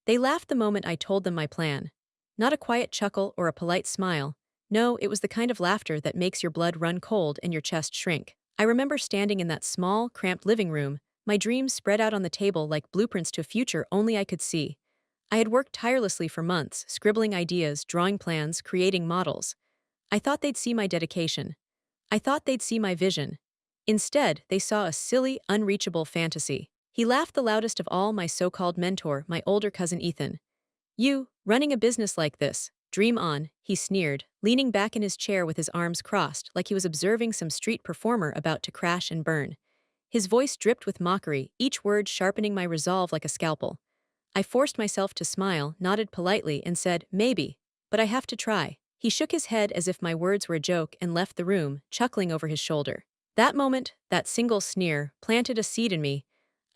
They laughed the moment I told them my plan. Not a quiet chuckle or a polite smile. No, it was the kind of laughter that makes your blood run cold and your chest shrink. I remember standing in that small, cramped living room, my dreams spread out on the table like blueprints to a future only I could see. I had worked tirelessly for months, scribbling ideas, drawing plans, creating models. I thought they'd see my dedication. I thought they'd see my vision. Instead, they saw a silly, unreachable fantasy. He laughed the loudest of all, my so-called mentor, my older cousin Ethan. You, running a business like this, dream on, he sneered, leaning back in his chair with his arms crossed like he was observing some street performer about to crash and burn. His voice dripped with mockery, each word sharpening my resolve like a scalpel. I forced myself to smile, nodded politely, and said, maybe, but I have to try. He shook his head as if my words were a joke and left the room, chuckling over his shoulder. That moment, that single sneer, planted a seed in me,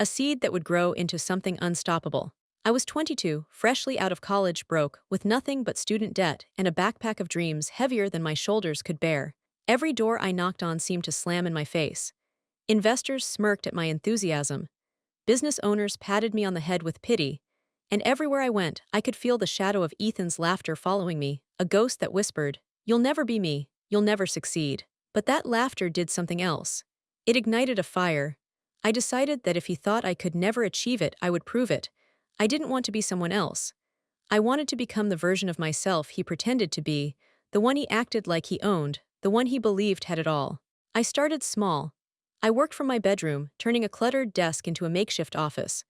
a seed that would grow into something unstoppable. I was 22, freshly out of college, broke, with nothing but student debt and a backpack of dreams heavier than my shoulders could bear. Every door I knocked on seemed to slam in my face. Investors smirked at my enthusiasm. Business owners patted me on the head with pity. And everywhere I went, I could feel the shadow of Ethan's laughter following me, a ghost that whispered, "You'll never be me, you'll never succeed." But that laughter did something else. It ignited a fire. I decided that if he thought I could never achieve it, I would prove it. I didn't want to be someone else. I wanted to become the version of myself he pretended to be, the one he acted like he owned, the one he believed had it all. I started small. I worked from my bedroom, turning a cluttered desk into a makeshift office.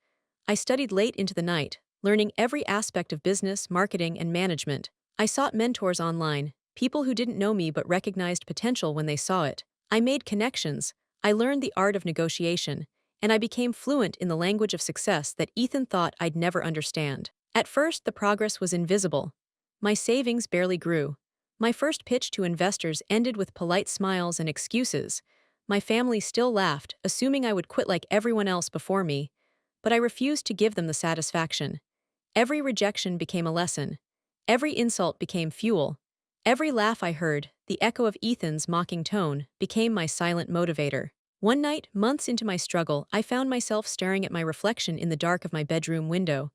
I studied late into the night, learning every aspect of business, marketing, and management. I sought mentors online, people who didn't know me but recognized potential when they saw it. I made connections. I learned the art of negotiation, and I became fluent in the language of success that Ethan thought I'd never understand. At first, the progress was invisible. My savings barely grew. My first pitch to investors ended with polite smiles and excuses. My family still laughed, assuming I would quit like everyone else before me, but I refused to give them the satisfaction. Every rejection became a lesson. Every insult became fuel. Every laugh I heard, the echo of Ethan's mocking tone, became my silent motivator. One night, months into my struggle, I found myself staring at my reflection in the dark of my bedroom window.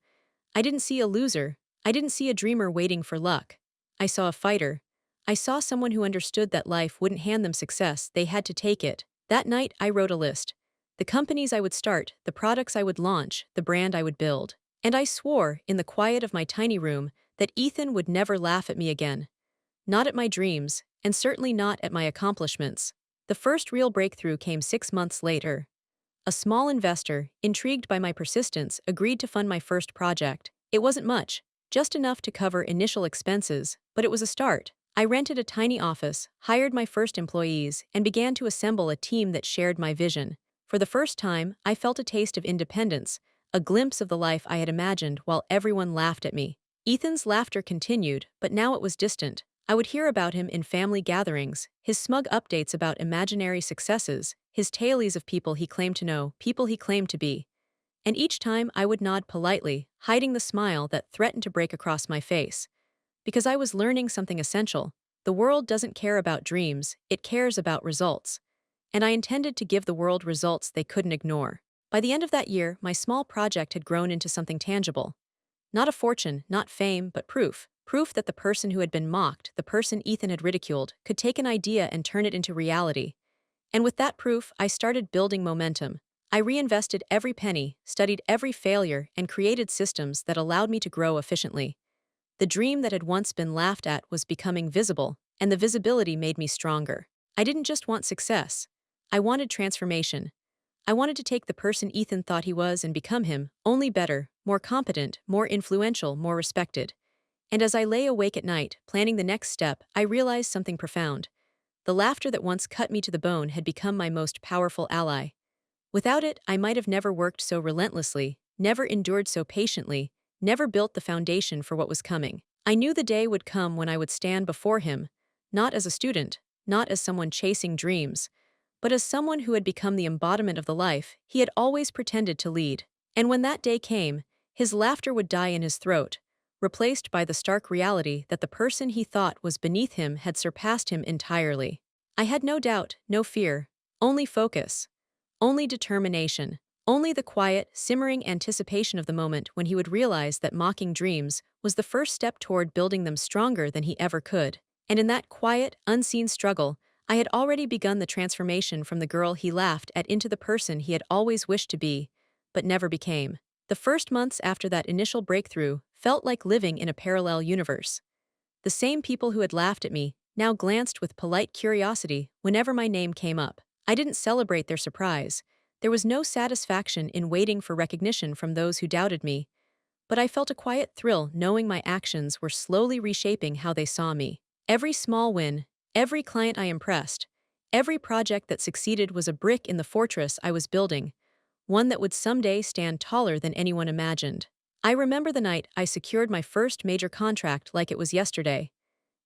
I didn't see a loser. I didn't see a dreamer waiting for luck. I saw a fighter. I saw someone who understood that life wouldn't hand them success, they had to take it. That night, I wrote a list. The companies I would start, the products I would launch, the brand I would build. And I swore, in the quiet of my tiny room, that Ethan would never laugh at me again. Not at my dreams, and certainly not at my accomplishments. The first real breakthrough came 6 months later. A small investor, intrigued by my persistence, agreed to fund my first project. It wasn't much, just enough to cover initial expenses, but it was a start. I rented a tiny office, hired my first employees, and began to assemble a team that shared my vision. For the first time, I felt a taste of independence, a glimpse of the life I had imagined while everyone laughed at me. Ethan's laughter continued, but now it was distant. I would hear about him in family gatherings, his smug updates about imaginary successes, his tales of people he claimed to know, people he claimed to be. And each time I would nod politely, hiding the smile that threatened to break across my face. Because I was learning something essential. The world doesn't care about dreams, it cares about results. And I intended to give the world results they couldn't ignore. By the end of that year, my small project had grown into something tangible. Not a fortune, not fame, but proof. Proof that the person who had been mocked, the person Ethan had ridiculed, could take an idea and turn it into reality. And with that proof, I started building momentum. I reinvested every penny, studied every failure, and created systems that allowed me to grow efficiently. The dream that had once been laughed at was becoming visible, and the visibility made me stronger. I didn't just want success. I wanted transformation. I wanted to take the person Ethan thought he was and become him, only better, more competent, more influential, more respected. And as I lay awake at night, planning the next step, I realized something profound. The laughter that once cut me to the bone had become my most powerful ally. Without it, I might have never worked so relentlessly, never endured so patiently, never built the foundation for what was coming. I knew the day would come when I would stand before him, not as a student, not as someone chasing dreams, but as someone who had become the embodiment of the life he had always pretended to lead. And when that day came, his laughter would die in his throat, replaced by the stark reality that the person he thought was beneath him had surpassed him entirely. I had no doubt, no fear, only focus, only determination. Only the quiet, simmering anticipation of the moment when he would realize that mocking dreams was the first step toward building them stronger than he ever could. And in that quiet, unseen struggle, I had already begun the transformation from the girl he laughed at into the person he had always wished to be, but never became. The first months after that initial breakthrough felt like living in a parallel universe. The same people who had laughed at me now glanced with polite curiosity whenever my name came up. I didn't celebrate their surprise. There was no satisfaction in waiting for recognition from those who doubted me, but I felt a quiet thrill knowing my actions were slowly reshaping how they saw me. Every small win, every client I impressed, every project that succeeded was a brick in the fortress I was building, one that would someday stand taller than anyone imagined. I remember the night I secured my first major contract like it was yesterday.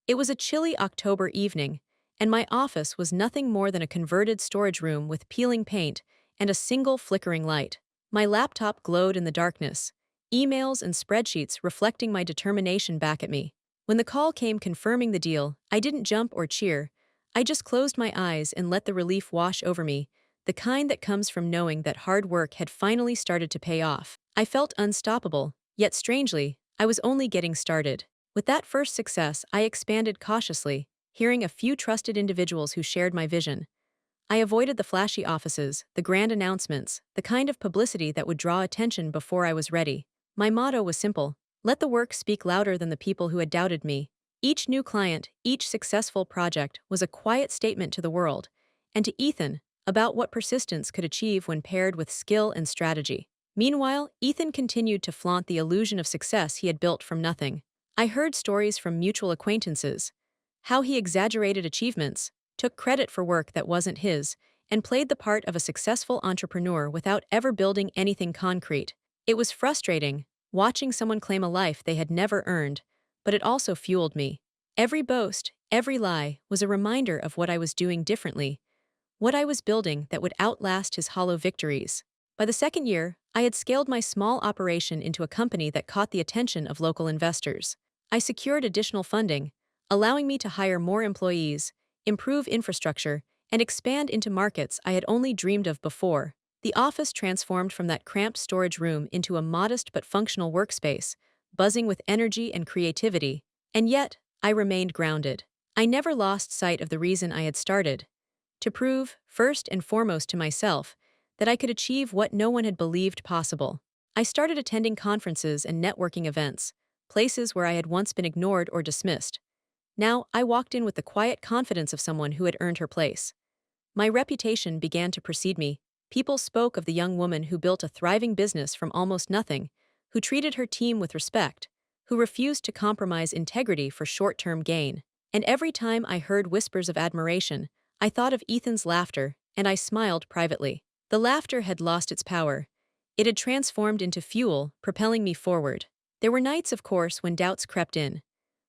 It was a chilly October evening, and my office was nothing more than a converted storage room with peeling paint and a single flickering light. My laptop glowed in the darkness, emails and spreadsheets reflecting my determination back at me. When the call came confirming the deal, I didn't jump or cheer. I just closed my eyes and let the relief wash over me, the kind that comes from knowing that hard work had finally started to pay off. I felt unstoppable, yet strangely, I was only getting started. With that first success, I expanded cautiously, hearing a few trusted individuals who shared my vision. I avoided the flashy offices, the grand announcements, the kind of publicity that would draw attention before I was ready. My motto was simple: let the work speak louder than the people who had doubted me. Each new client, each successful project was a quiet statement to the world, and to Ethan, about what persistence could achieve when paired with skill and strategy. Meanwhile, Ethan continued to flaunt the illusion of success he had built from nothing. I heard stories from mutual acquaintances, how he exaggerated achievements, took credit for work that wasn't his, and played the part of a successful entrepreneur without ever building anything concrete. It was frustrating, watching someone claim a life they had never earned, but it also fueled me. Every boast, every lie, was a reminder of what I was doing differently, what I was building that would outlast his hollow victories. By the second year, I had scaled my small operation into a company that caught the attention of local investors. I secured additional funding, allowing me to hire more employees, improve infrastructure, and expand into markets I had only dreamed of before. The office transformed from that cramped storage room into a modest but functional workspace, buzzing with energy and creativity. And yet, I remained grounded. I never lost sight of the reason I had started: to prove, first and foremost to myself, that I could achieve what no one had believed possible. I started attending conferences and networking events, places where I had once been ignored or dismissed. Now, I walked in with the quiet confidence of someone who had earned her place. My reputation began to precede me. People spoke of the young woman who built a thriving business from almost nothing, who treated her team with respect, who refused to compromise integrity for short-term gain. And every time I heard whispers of admiration, I thought of Ethan's laughter, and I smiled privately. The laughter had lost its power. It had transformed into fuel, propelling me forward. There were nights, of course, when doubts crept in.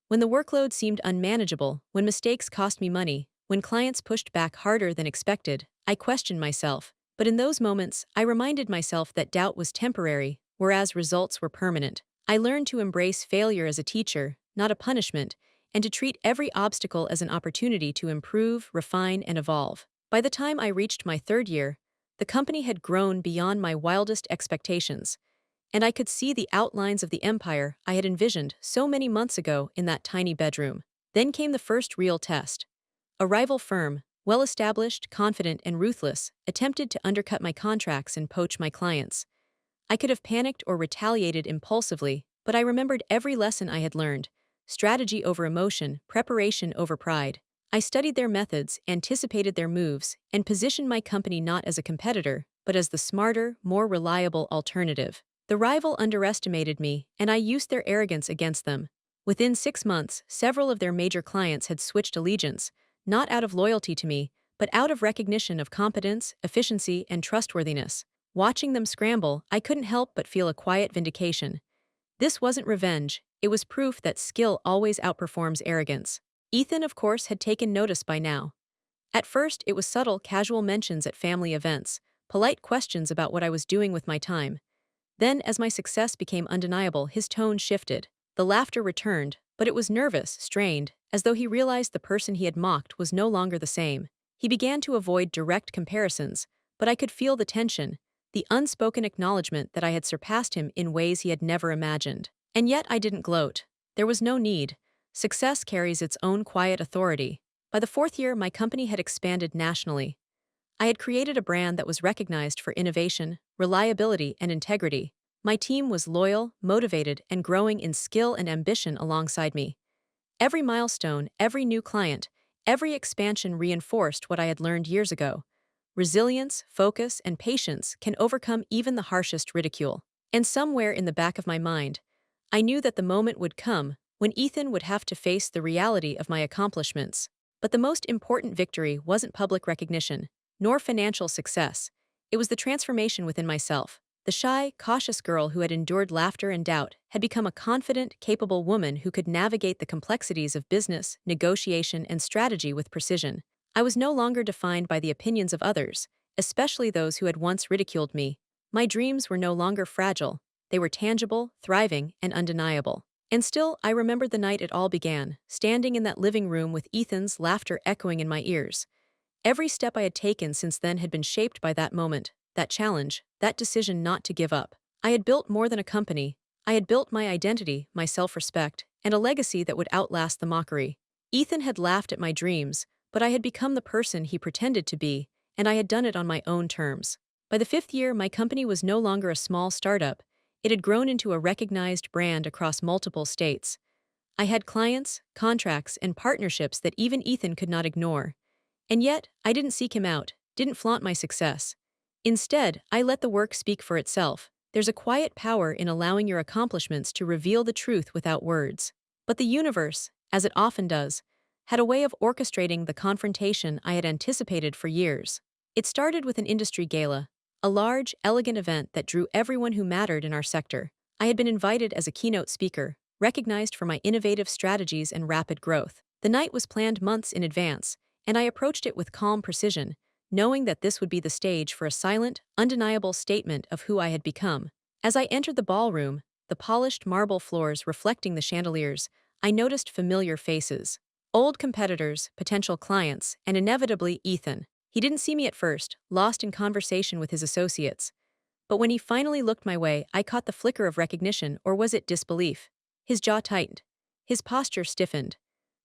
When the workload seemed unmanageable, when mistakes cost me money, when clients pushed back harder than expected, I questioned myself. But in those moments, I reminded myself that doubt was temporary, whereas results were permanent. I learned to embrace failure as a teacher, not a punishment, and to treat every obstacle as an opportunity to improve, refine, and evolve. By the time I reached my third year, the company had grown beyond my wildest expectations, and I could see the outlines of the empire I had envisioned so many months ago in that tiny bedroom. Then came the first real test. A rival firm, well-established, confident, and ruthless, attempted to undercut my contracts and poach my clients. I could have panicked or retaliated impulsively, but I remembered every lesson I had learned: strategy over emotion, preparation over pride. I studied their methods, anticipated their moves, and positioned my company not as a competitor, but as the smarter, more reliable alternative. The rival underestimated me, and I used their arrogance against them. Within 6 months, several of their major clients had switched allegiance, not out of loyalty to me, but out of recognition of competence, efficiency, and trustworthiness. Watching them scramble, I couldn't help but feel a quiet vindication. This wasn't revenge, it was proof that skill always outperforms arrogance. Ethan, of course, had taken notice by now. At first, it was subtle, casual mentions at family events, polite questions about what I was doing with my time. Then, as my success became undeniable, his tone shifted. The laughter returned, but it was nervous, strained, as though he realized the person he had mocked was no longer the same. He began to avoid direct comparisons, but I could feel the tension, the unspoken acknowledgement that I had surpassed him in ways he had never imagined. And yet I didn't gloat. There was no need. Success carries its own quiet authority. By the fourth year, my company had expanded nationally. I had created a brand that was recognized for innovation, reliability, and integrity. My team was loyal, motivated, and growing in skill and ambition alongside me. Every milestone, every new client, every expansion reinforced what I had learned years ago. Resilience, focus, and patience can overcome even the harshest ridicule. And somewhere in the back of my mind, I knew that the moment would come when Ethan would have to face the reality of my accomplishments. But the most important victory wasn't public recognition, nor financial success. It was the transformation within myself. The shy, cautious girl who had endured laughter and doubt had become a confident, capable woman who could navigate the complexities of business, negotiation, and strategy with precision. I was no longer defined by the opinions of others, especially those who had once ridiculed me. My dreams were no longer fragile. They were tangible, thriving, and undeniable. And still, I remembered the night it all began, standing in that living room with Ethan's laughter echoing in my ears. Every step I had taken since then had been shaped by that moment, that challenge, that decision not to give up. I had built more than a company. I had built my identity, my self-respect, and a legacy that would outlast the mockery. Ethan had laughed at my dreams, but I had become the person he pretended to be, and I had done it on my own terms. By the fifth year, my company was no longer a small startup. It had grown into a recognized brand across multiple states. I had clients, contracts, and partnerships that even Ethan could not ignore. And yet, I didn't seek him out, didn't flaunt my success. Instead, I let the work speak for itself. There's a quiet power in allowing your accomplishments to reveal the truth without words. But the universe, as it often does, had a way of orchestrating the confrontation I had anticipated for years. It started with an industry gala, a large, elegant event that drew everyone who mattered in our sector. I had been invited as a keynote speaker, recognized for my innovative strategies and rapid growth. The night was planned months in advance, and I approached it with calm precision, knowing that this would be the stage for a silent, undeniable statement of who I had become. As I entered the ballroom, the polished marble floors reflecting the chandeliers, I noticed familiar faces. Old competitors, potential clients, and inevitably Ethan. He didn't see me at first, lost in conversation with his associates. But when he finally looked my way, I caught the flicker of recognition, or was it disbelief? His jaw tightened. His posture stiffened.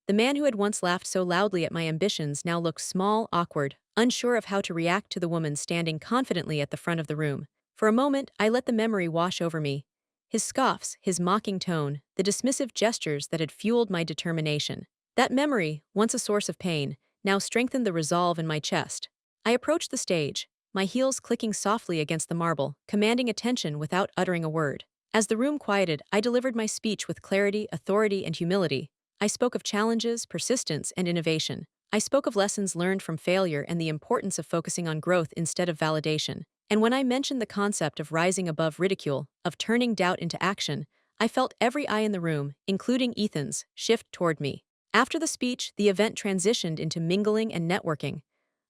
The man who had once laughed so loudly at my ambitions now looked small, awkward, unsure of how to react to the woman standing confidently at the front of the room. For a moment, I let the memory wash over me. His scoffs, his mocking tone, the dismissive gestures that had fueled my determination. That memory, once a source of pain, now strengthened the resolve in my chest. I approached the stage, my heels clicking softly against the marble, commanding attention without uttering a word. As the room quieted, I delivered my speech with clarity, authority, and humility. I spoke of challenges, persistence, and innovation. I spoke of lessons learned from failure and the importance of focusing on growth instead of validation. And when I mentioned the concept of rising above ridicule, of turning doubt into action, I felt every eye in the room, including Ethan's, shift toward me. After the speech, the event transitioned into mingling and networking.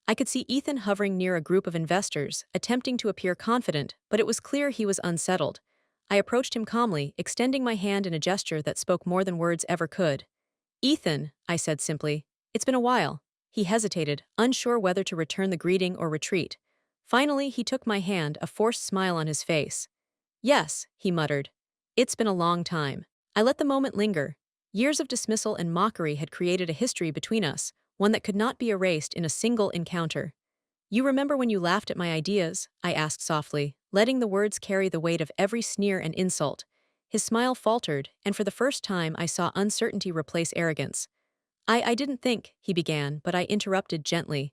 I could see Ethan hovering near a group of investors, attempting to appear confident, but it was clear he was unsettled. I approached him calmly, extending my hand in a gesture that spoke more than words ever could. "Ethan," I said simply, "it's been a while." He hesitated, unsure whether to return the greeting or retreat. Finally, he took my hand, a forced smile on his face. "Yes," he muttered. "It's been a long time." I let the moment linger. Years of dismissal and mockery had created a history between us, one that could not be erased in a single encounter. "You remember when you laughed at my ideas?" I asked softly, letting the words carry the weight of every sneer and insult. His smile faltered, and for the first time I saw uncertainty replace arrogance. I didn't think," he began, but I interrupted gently.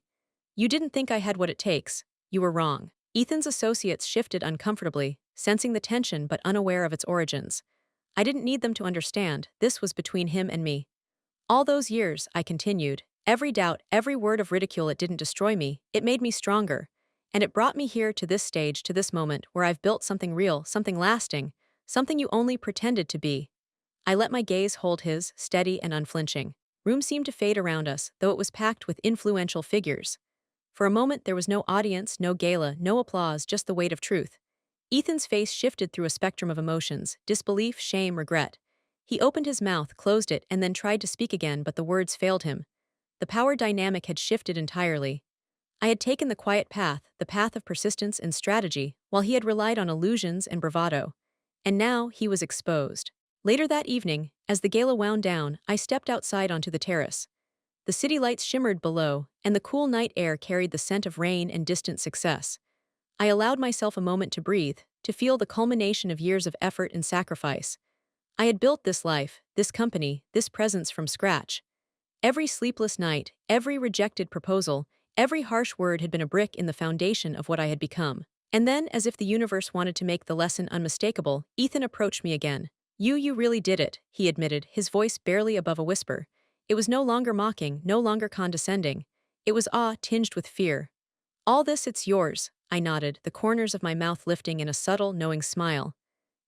"You didn't think I had what it takes. You were wrong." Ethan's associates shifted uncomfortably, sensing the tension but unaware of its origins. I didn't need them to understand, this was between him and me. "All those years," I continued, "every doubt, every word of ridicule, it didn't destroy me, it made me stronger. And it brought me here to this stage, to this moment, where I've built something real, something lasting, something you only pretended to be." I let my gaze hold his, steady and unflinching. Room seemed to fade around us, though it was packed with influential figures. For a moment there was no audience, no gala, no applause, just the weight of truth. Ethan's face shifted through a spectrum of emotions, disbelief, shame, regret. He opened his mouth, closed it, and then tried to speak again, but the words failed him. The power dynamic had shifted entirely. I had taken the quiet path, the path of persistence and strategy, while he had relied on illusions and bravado. And now he was exposed. Later that evening, as the gala wound down, I stepped outside onto the terrace. The city lights shimmered below, and the cool night air carried the scent of rain and distant success. I allowed myself a moment to breathe, to feel the culmination of years of effort and sacrifice. I had built this life, this company, this presence from scratch. Every sleepless night, every rejected proposal, every harsh word had been a brick in the foundation of what I had become. And then, as if the universe wanted to make the lesson unmistakable, Ethan approached me again. You really did it," he admitted, his voice barely above a whisper. It was no longer mocking, no longer condescending. It was awe tinged with fear. "All this, it's yours," I nodded, the corners of my mouth lifting in a subtle, knowing smile.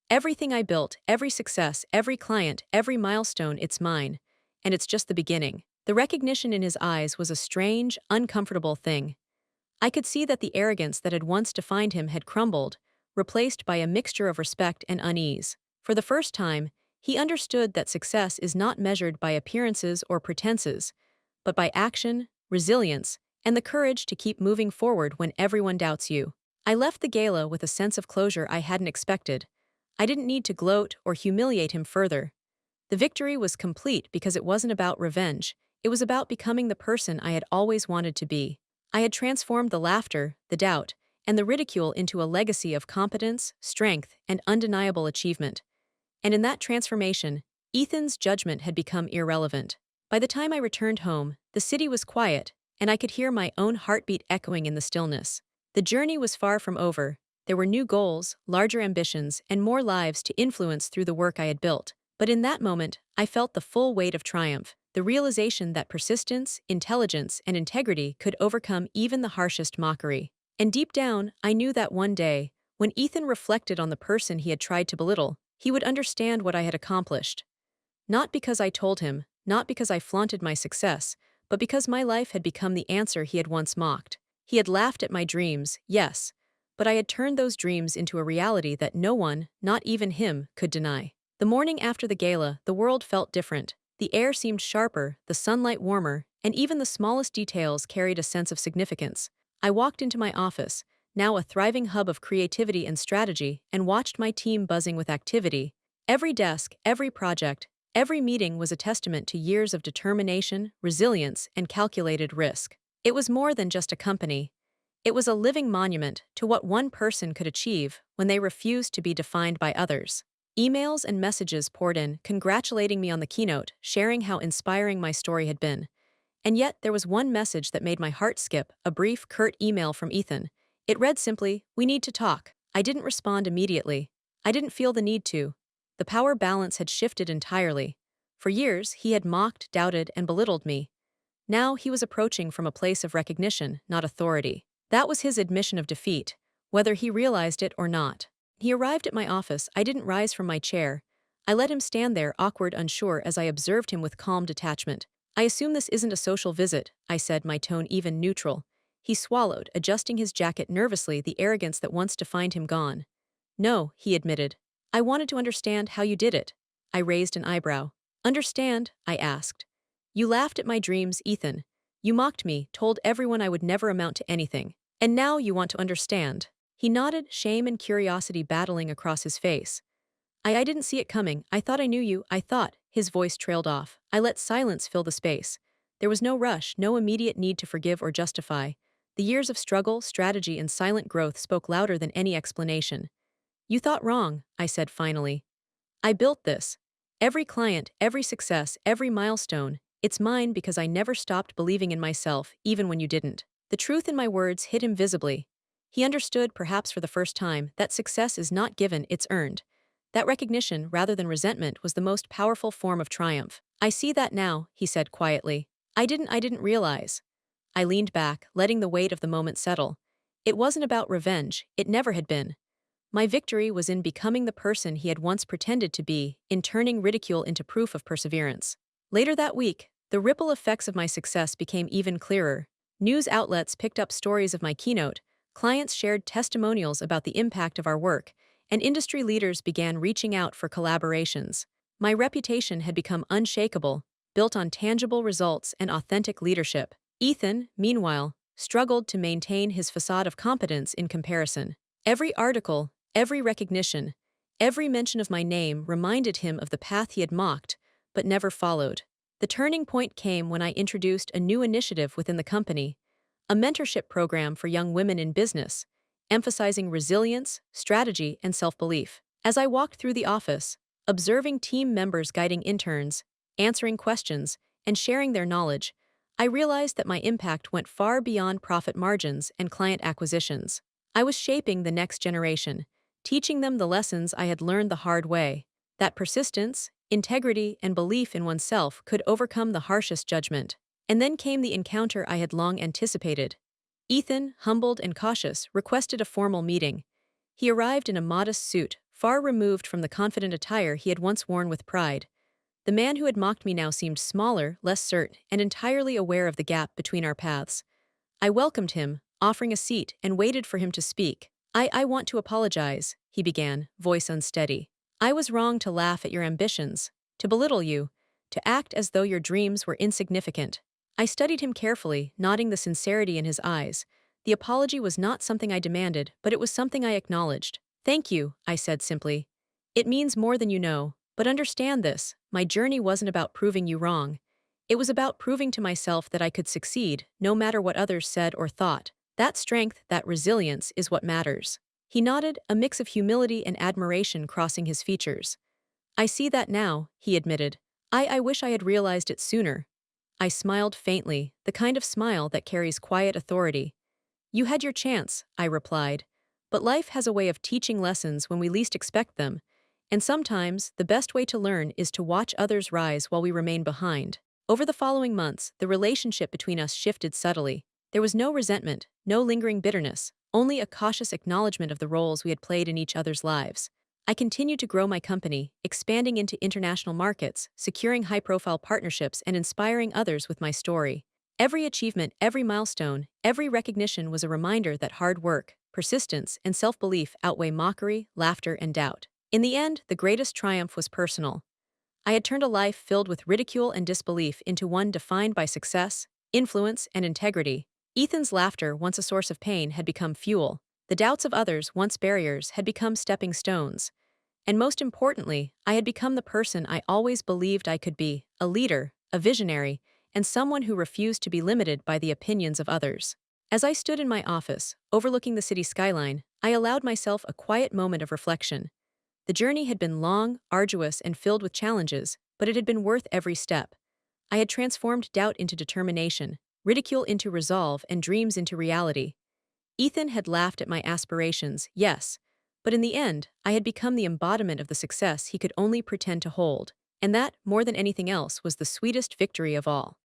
"Everything I built, every success, every client, every milestone, it's mine. And it's just the beginning." The recognition in his eyes was a strange, uncomfortable thing. I could see that the arrogance that had once defined him had crumbled, replaced by a mixture of respect and unease. For the first time, he understood that success is not measured by appearances or pretenses, but by action, resilience, and the courage to keep moving forward when everyone doubts you. I left the gala with a sense of closure I hadn't expected. I didn't need to gloat or humiliate him further. The victory was complete because it wasn't about revenge, it was about becoming the person I had always wanted to be. I had transformed the laughter, the doubt, and the ridicule into a legacy of competence, strength, and undeniable achievement. And in that transformation, Ethan's judgment had become irrelevant. By the time I returned home, the city was quiet, and I could hear my own heartbeat echoing in the stillness. The journey was far from over. There were new goals, larger ambitions, and more lives to influence through the work I had built. But in that moment, I felt the full weight of triumph, the realization that persistence, intelligence, and integrity could overcome even the harshest mockery. And deep down, I knew that one day, when Ethan reflected on the person he had tried to belittle, he would understand what I had accomplished. Not because I told him, not because I flaunted my success, but because my life had become the answer he had once mocked. He had laughed at my dreams, yes, but I had turned those dreams into a reality that no one, not even him, could deny. The morning after the gala, the world felt different. The air seemed sharper, the sunlight warmer, and even the smallest details carried a sense of significance. I walked into my office, now a thriving hub of creativity and strategy, and watched my team buzzing with activity. Every desk, every project, every meeting was a testament to years of determination, resilience, and calculated risk. It was more than just a company. It was a living monument to what one person could achieve when they refused to be defined by others. Emails and messages poured in, congratulating me on the keynote, sharing how inspiring my story had been. And yet, there was one message that made my heart skip, a brief, curt email from Ethan. It read simply, "We need to talk." I didn't respond immediately. I didn't feel the need to. The power balance had shifted entirely. For years, he had mocked, doubted, and belittled me. Now he was approaching from a place of recognition, not authority. That was his admission of defeat, whether he realized it or not. He arrived at my office. I didn't rise from my chair. I let him stand there, awkward, unsure, as I observed him with calm detachment. "I assume this isn't a social visit," I said, my tone even neutral. He swallowed, adjusting his jacket nervously, the arrogance that once defined him gone. "No," he admitted. "I wanted to understand how you did it." I raised an eyebrow. "Understand?" I asked. "You laughed at my dreams, Ethan. You mocked me, told everyone I would never amount to anything. And now you want to understand." He nodded, shame and curiosity battling across his face. I didn't see it coming. I thought I knew you. I thought." His voice trailed off. I let silence fill the space. There was no rush, no immediate need to forgive or justify. The years of struggle, strategy, and silent growth spoke louder than any explanation. "You thought wrong," I said finally. "I built this. Every client, every success, every milestone, it's mine because I never stopped believing in myself, even when you didn't." The truth in my words hit him visibly. He understood, perhaps for the first time, that success is not given, it's earned. That recognition, rather than resentment, was the most powerful form of triumph. "I see that now," he said quietly. I didn't realize." I leaned back, letting the weight of the moment settle. It wasn't about revenge, it never had been. My victory was in becoming the person he had once pretended to be, in turning ridicule into proof of perseverance. Later that week, the ripple effects of my success became even clearer. News outlets picked up stories of my keynote, clients shared testimonials about the impact of our work, and industry leaders began reaching out for collaborations. My reputation had become unshakable, built on tangible results and authentic leadership. Ethan, meanwhile, struggled to maintain his facade of competence in comparison. Every article, every recognition, every mention of my name reminded him of the path he had mocked, but never followed. The turning point came when I introduced a new initiative within the company, a mentorship program for young women in business, emphasizing resilience, strategy, and self-belief. As I walked through the office, observing team members guiding interns, answering questions, and sharing their knowledge, I realized that my impact went far beyond profit margins and client acquisitions. I was shaping the next generation, teaching them the lessons I had learned the hard way, that persistence, integrity, and belief in oneself could overcome the harshest judgment. And then came the encounter I had long anticipated. Ethan, humbled and cautious, requested a formal meeting. He arrived in a modest suit, far removed from the confident attire he had once worn with pride. The man who had mocked me now seemed smaller, less certain, and entirely aware of the gap between our paths. I welcomed him, offering a seat, and waited for him to speak. I want to apologize, he began, voice unsteady. I was wrong to laugh at your ambitions, to belittle you, to act as though your dreams were insignificant. I studied him carefully, noting the sincerity in his eyes. The apology was not something I demanded, but it was something I acknowledged. Thank you, I said simply. It means more than you know, but understand this, my journey wasn't about proving you wrong. It was about proving to myself that I could succeed, no matter what others said or thought. That strength, that resilience, is what matters. He nodded, a mix of humility and admiration crossing his features. I see that now, he admitted. I wish I had realized it sooner. I smiled faintly, the kind of smile that carries quiet authority. You had your chance, I replied. But life has a way of teaching lessons when we least expect them, and sometimes the best way to learn is to watch others rise while we remain behind. Over the following months, the relationship between us shifted subtly. There was no resentment, no lingering bitterness, only a cautious acknowledgement of the roles we had played in each other's lives. I continued to grow my company, expanding into international markets, securing high-profile partnerships, and inspiring others with my story. Every achievement, every milestone, every recognition was a reminder that hard work, persistence, and self-belief outweigh mockery, laughter, and doubt. In the end, the greatest triumph was personal. I had turned a life filled with ridicule and disbelief into one defined by success, influence, and integrity. Ethan's laughter, once a source of pain, had become fuel. The doubts of others, once barriers, had become stepping stones. And most importantly, I had become the person I always believed I could be, a leader, a visionary, and someone who refused to be limited by the opinions of others. As I stood in my office, overlooking the city skyline, I allowed myself a quiet moment of reflection. The journey had been long, arduous, and filled with challenges, but it had been worth every step. I had transformed doubt into determination, ridicule into resolve, and dreams into reality. Ethan had laughed at my aspirations, yes, but in the end, I had become the embodiment of the success he could only pretend to hold. And that, more than anything else, was the sweetest victory of all.